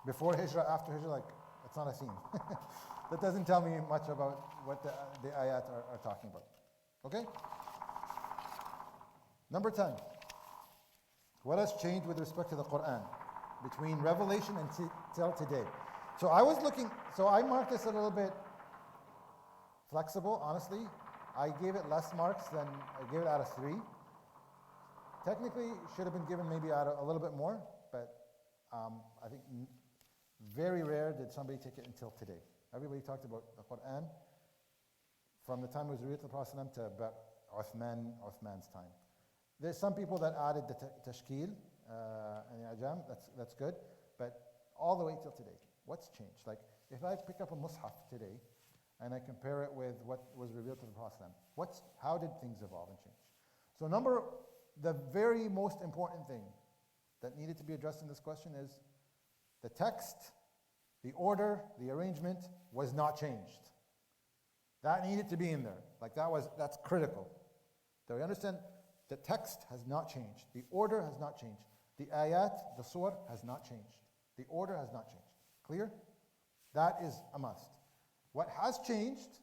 Before Hijrah, after Hijrah, like, it's not a theme. That doesn't tell me much about what the ayat are talking about. Okay? Number 10. What has changed with respect to the Quran between revelation and till today? So I marked this a little bit flexible, honestly. I gave it less marks than I gave it out of 3. Technically, it should have been given maybe out of a little bit more, but I think very rare did somebody take it until today. Everybody talked about the Quran from the time it was revealed to the Prophet ﷺ to about Uthman's time. There's some people that added the tashkil and the ajam, that's good, but all the way till today, what's changed? Like, if I pick up a mushaf today and I compare it with what was revealed to the Prophet ﷺ, how did things evolve and change? So the very most important thing that needed to be addressed in this question is the text, the order, the arrangement was not changed. That needed to be in there. Like that's critical. Do we understand? The text has not changed. The order has not changed. The ayat, the surah has not changed. The order has not changed. Clear? That is a must. What has changed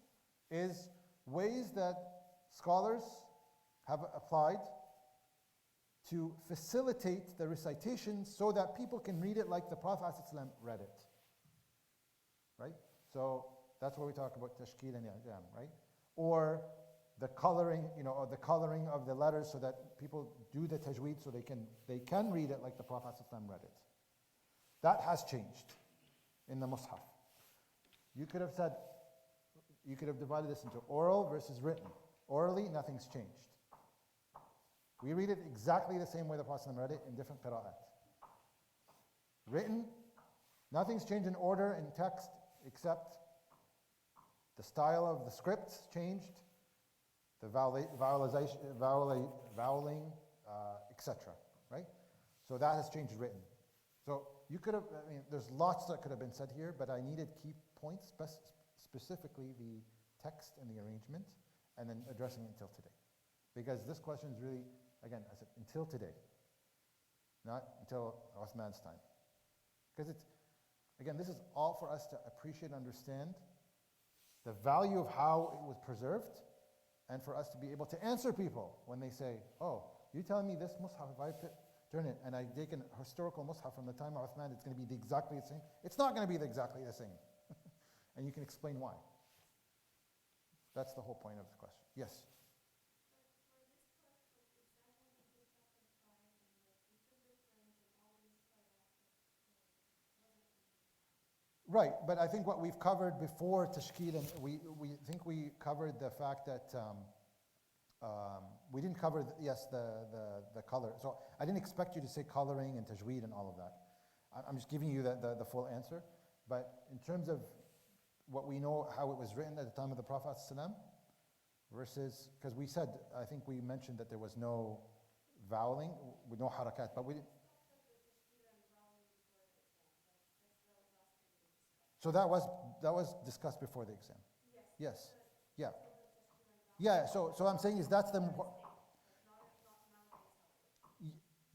is ways that scholars have applied to facilitate the recitation so that people can read it like the Prophet ﷺ read it. Right? So that's where we talk about tashkil and i'jam, right? Or the coloring, or the coloring of the letters so that people do the tajweed so they can read it like the Prophet ﷺ read it. That has changed in the mushaf. You could have divided this into oral versus written. Orally, nothing's changed. We read it exactly the same way the Prophet ﷺ read it in different qira'at. Written, nothing's changed in order in text except the style of the script changed, the voweling, etc. Right? So that has changed written. So you could have, there's lots that could have been said here, but I needed key points, specifically the text and the arrangement, and then addressing it until today. Because this question is really, again, I said, until today, not until Uthman's time. Because this is all for us to appreciate and understand the value of how it was preserved, and for us to be able to answer people when they say, oh, you're telling me this mushaf, if I turn it and I take an historical mushaf from the time of Uthman, it's going to be exactly the same? It's not going to be exactly the same. And you can explain why. That's the whole point of the question. Yes? Right, but I think what we've covered before tashkil, and we think we covered the fact that we didn't cover, the color. So I didn't expect you to say coloring and tajweed and all of that. I'm just giving you the full answer. But in terms of what we know, how it was written at the time of the Prophet ﷺ, versus, because we said, I think we mentioned that there was no voweling, with no harakat, but we didn't. So that was discussed before the exam. Yes. Yeah. Yeah. So I'm saying is that's the.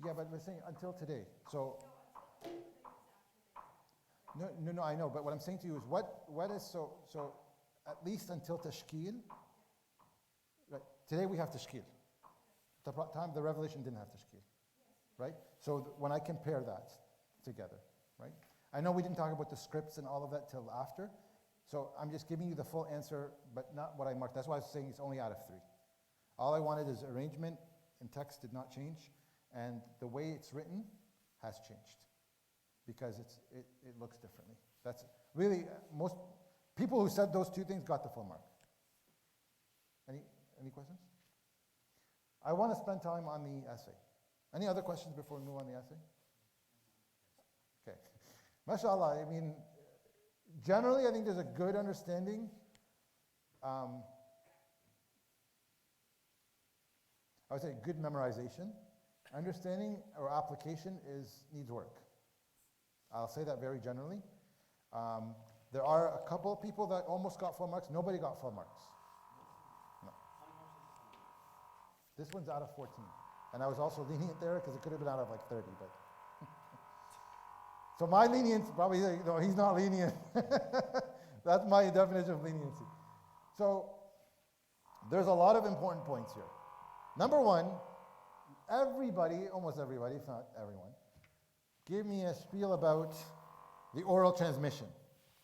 Yeah, but we're saying until today. So. No, I know. But what I'm saying to you is what is so at least until tashkil. Right. Today we have tashkil. The time the revelation didn't have tashkil. Right. So when I compare that together, right. I know we didn't talk about the scripts and all of that till after, so I'm just giving you the full answer, but not what I marked. That's why I was saying it's only out of 3. All I wanted is arrangement and text did not change, and the way it's written has changed because it looks differently. That's really, most people who said those 2 things got the full mark. Any questions? I want to spend time on the essay. Any other questions before we move on the essay? Okay. MashaAllah, generally I think there's a good understanding. I would say good memorization. Understanding or application needs work. I'll say that very generally. There are a couple of people that almost got full marks. Nobody got full marks. No. This one's out of 14. And I was also lenient there because it could have been out of like 30, but So my lenience, probably, no, he's not lenient. That's my definition of leniency. So there's a lot of important points here. Number one, everybody, almost everybody, if not everyone, give me a spiel about the oral transmission.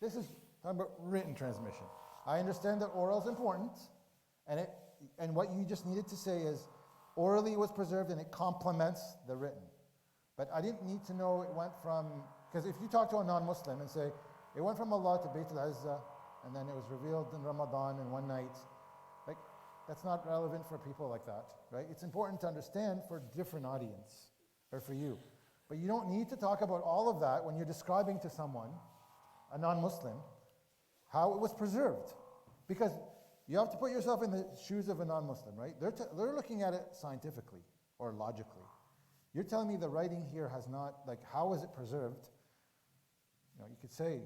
This is talking about written transmission. I understand that oral is important, and what you just needed to say is orally was preserved and it complements the written. But I didn't need to know it went from, because if you talk to a non-Muslim and say, it went from Allah to Bayt al-Izzah, and then it was revealed in Ramadan in one night, like, that's not relevant for people like that, right? It's important to understand for a different audience, or for you. But you don't need to talk about all of that when you're describing to someone, a non-Muslim, how it was preserved. Because you have to put yourself in the shoes of a non-Muslim, right? They're looking at it scientifically or logically. You're telling me the writing here has not, like, how was it preserved? You know, you could say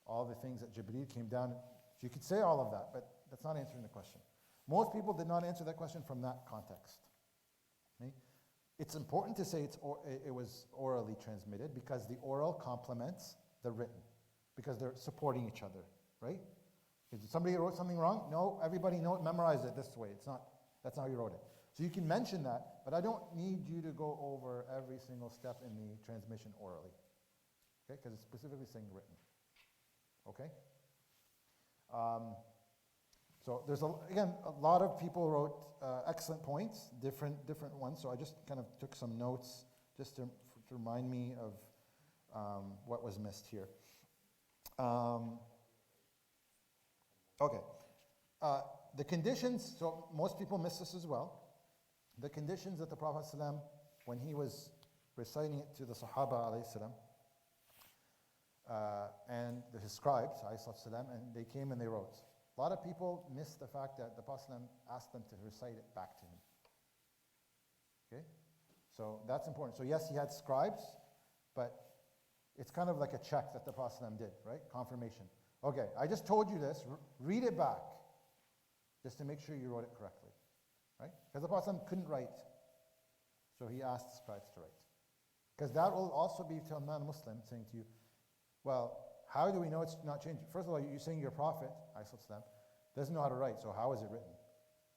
all the things that Jibreel came down, you could say all of that, but that's not answering the question. Most people did not answer that question from that context. Okay? It's important to say it was orally transmitted because the oral complements the written, because they're supporting each other, right? If somebody wrote something wrong, no, everybody memorize it this way. That's how you wrote it. So you can mention that, but I don't need you to go over every single step in the transmission orally, okay? Because it's specifically saying written, okay? So there's, again, a lot of people wrote excellent points, different ones, so I just kind of took some notes just to remind me of what was missed here. Okay. The conditions, so most people miss this as well. The conditions that the Prophet ﷺ, when he was reciting it to the Sahaba ﷺ, and his scribes ﷺ, and they came and they wrote. A lot of people miss the fact that the Prophet ﷺ asked them to recite it back to him. Okay? So that's important. So yes, he had scribes, but it's kind of like a check that the Prophet ﷺ did, right? Confirmation. Okay, I just told you this, read it back, just to make sure you wrote it correctly, right? Because the Prophet ﷺ couldn't write, so he asked the scribes to write. Because that will also be to a non-Muslim saying to you, well, how do we know it's not changing? First of all, you're saying your Prophet, ﷺ, doesn't know how to write, so how is it written?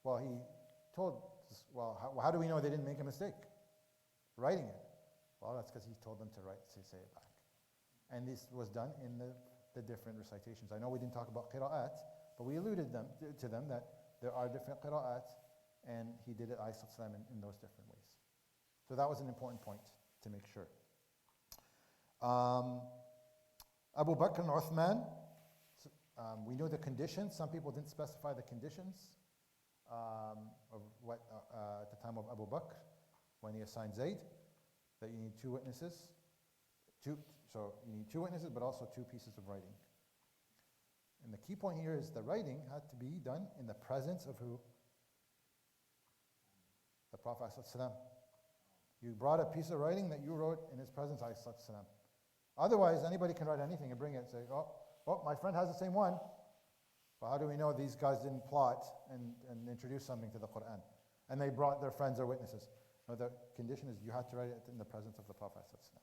Well, he told, how do we know they didn't make a mistake writing it? Well, that's because he told them to say it back. And this was done in the different recitations. I know we didn't talk about qira'at, but we alluded to them that there are different qira'at, and he did it in those different ways. So that was an important point to make sure. Abu Bakr and Uthman, we know the conditions. Some people didn't specify the conditions of what at the time of Abu Bakr, when he assigned Zayd, that you need two witnesses. So you need two witnesses, but also two pieces of writing. And the key point here is the writing had to be done in the presence of who? The Prophet ﷺ. You brought a piece of writing that you wrote in his presence, ﷺ. Otherwise, anybody can write anything and bring it and say, oh, my friend has the same one. Well, how do we know these guys didn't plot and introduce something to the Quran? And they brought their friends or witnesses. No, the condition is you have to write it in the presence of the Prophet ﷺ.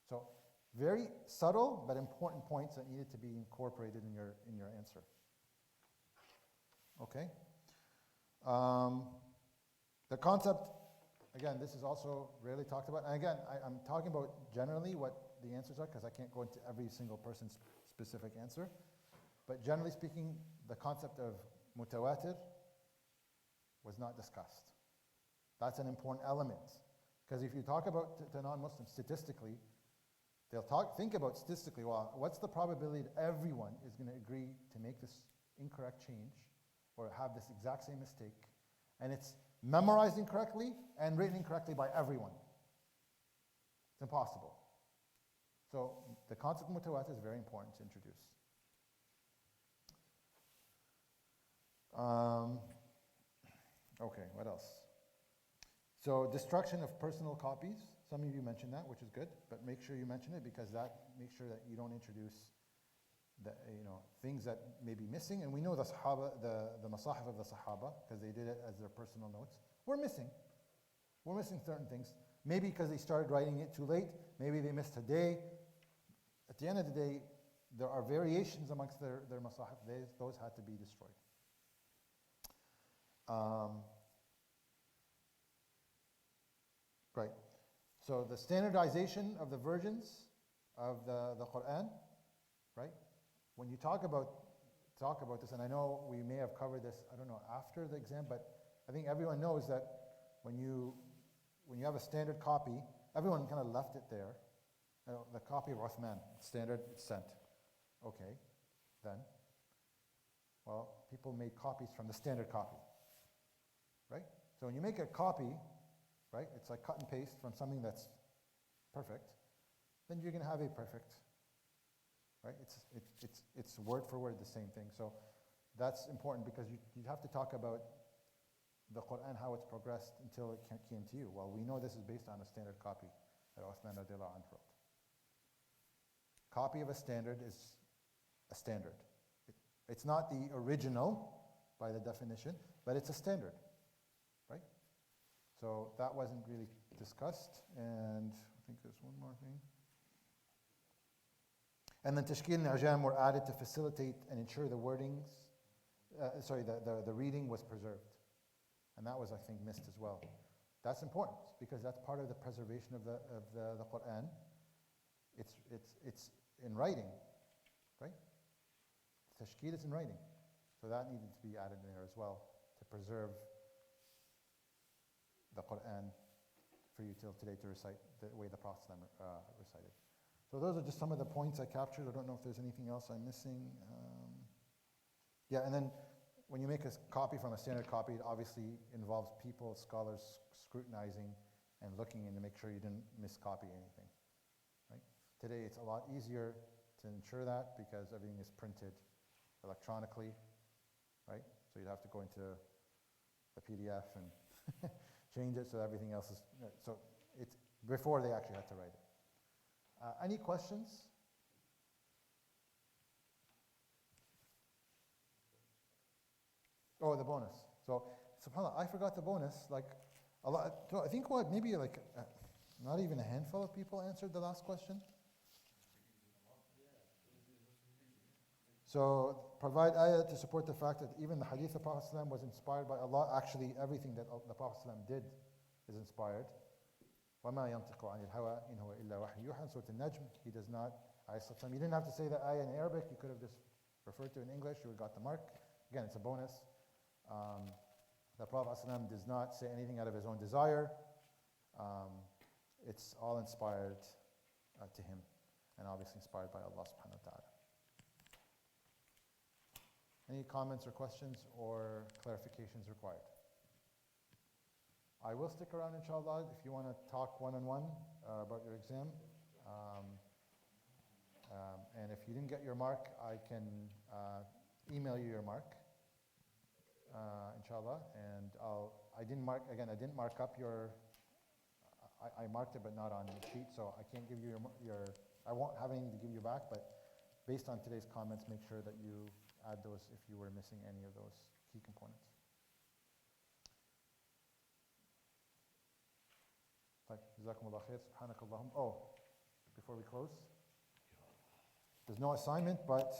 So, very subtle but important points that needed to be incorporated in your answer. Okay? The concept, again, this is also rarely talked about. And again, I'm talking about generally what the answers are, because I can't go into every single person's specific answer. But generally speaking, the concept of mutawatir was not discussed. That's an important element. Because if you talk about to non-Muslims statistically, they'll think about statistically, well, what's the probability that everyone is going to agree to make this incorrect change or have this exact same mistake, and it's memorized incorrectly and written incorrectly by everyone? It's impossible. So the concept of mutawatir is very important to introduce. Okay, what else? So destruction of personal copies. Some of you mentioned that, which is good, but make sure you mention it, because that makes sure that you don't introduce things that may be missing. And we know the Sahaba, the Masahif of the Sahaba, because they did it as their personal notes, were missing. We're missing certain things. Maybe because they started writing it too late. Maybe they missed a day. at the end of the day, there are variations amongst their masahif. Those had to be destroyed. Right. So the standardization of the versions of the Quran, right? When you talk about this, and I know we may have covered this, I don't know, after the exam, but I think everyone knows that when you have a standard copy, everyone kind of left it there. You know, the copy of Uthman, it's standard, it's sent. Okay, then, well, people made copies from the standard copy, right? So when you make a copy, right, it's like cut and paste from something that's perfect, then you're going to have a perfect, right? It's word for word the same thing. So that's important because you have to talk about the Quran, how it's progressed until it came to you. Well, we know this is based on a standard copy that Uthman radiallahu anhu wrote. Copy of a standard is a standard. It's not the original by the definition, but it's a standard, right? So that wasn't really discussed, and I think there's one more thing. And then tashkil and ajam were added to facilitate and ensure the wordings, the reading was preserved. And that was, I think, missed as well. That's important because that's part of the preservation of the Quran. It's in writing, right? Tashkil is in writing. So that needed to be added in there as well to preserve the Quran for you till today to recite the way the Prophet recited. So those are just some of the points I captured. I don't know if there's anything else I'm missing. Yeah, and then when you make a copy from a standard copy, it obviously involves people, scholars scrutinizing and looking in to make sure you didn't miscopy anything. Right? Today it's a lot easier to ensure that because everything is printed electronically, right? So you'd have to go into the PDF and change it so everything else is, so it's before they actually had to write it. Any questions? Oh, the bonus. So, subhanAllah, I forgot the bonus. Like, a lot. So I think maybe like not even a handful of people answered the last question. So, provide ayah to support the fact that even the hadith of the Prophet ﷺ was inspired by Allah. Actually, everything that the Prophet ﷺ did is inspired. وَمَا يَنْطِقُ عَنِ الْهَوَىٰ إِنْ هُوَ إِلَّا وَحْيٌ يُوحَىٰ. Surah An-Najm, he does not, you didn't have to say that ayah in Arabic, you could have just referred to it in English, you would have got the mark. Again, it's a bonus. The Prophet ﷺ does not say anything out of his own desire. It's all inspired to him, and obviously inspired by Allah subhanahu wa ta'ala. Any comments or questions or clarifications required? I will stick around inshallah if you want to talk one-on-one about your exam. And if you didn't get your mark, I can email you your mark, inshallah. And I didn't mark up your, I marked it but not on the sheet, so I can't give you I won't have anything to give you back, but based on today's comments, make sure that you add those if you were missing any of those key components. Jazakumullah khair, subhanakallahum. Oh, before we close, there's no assignment, but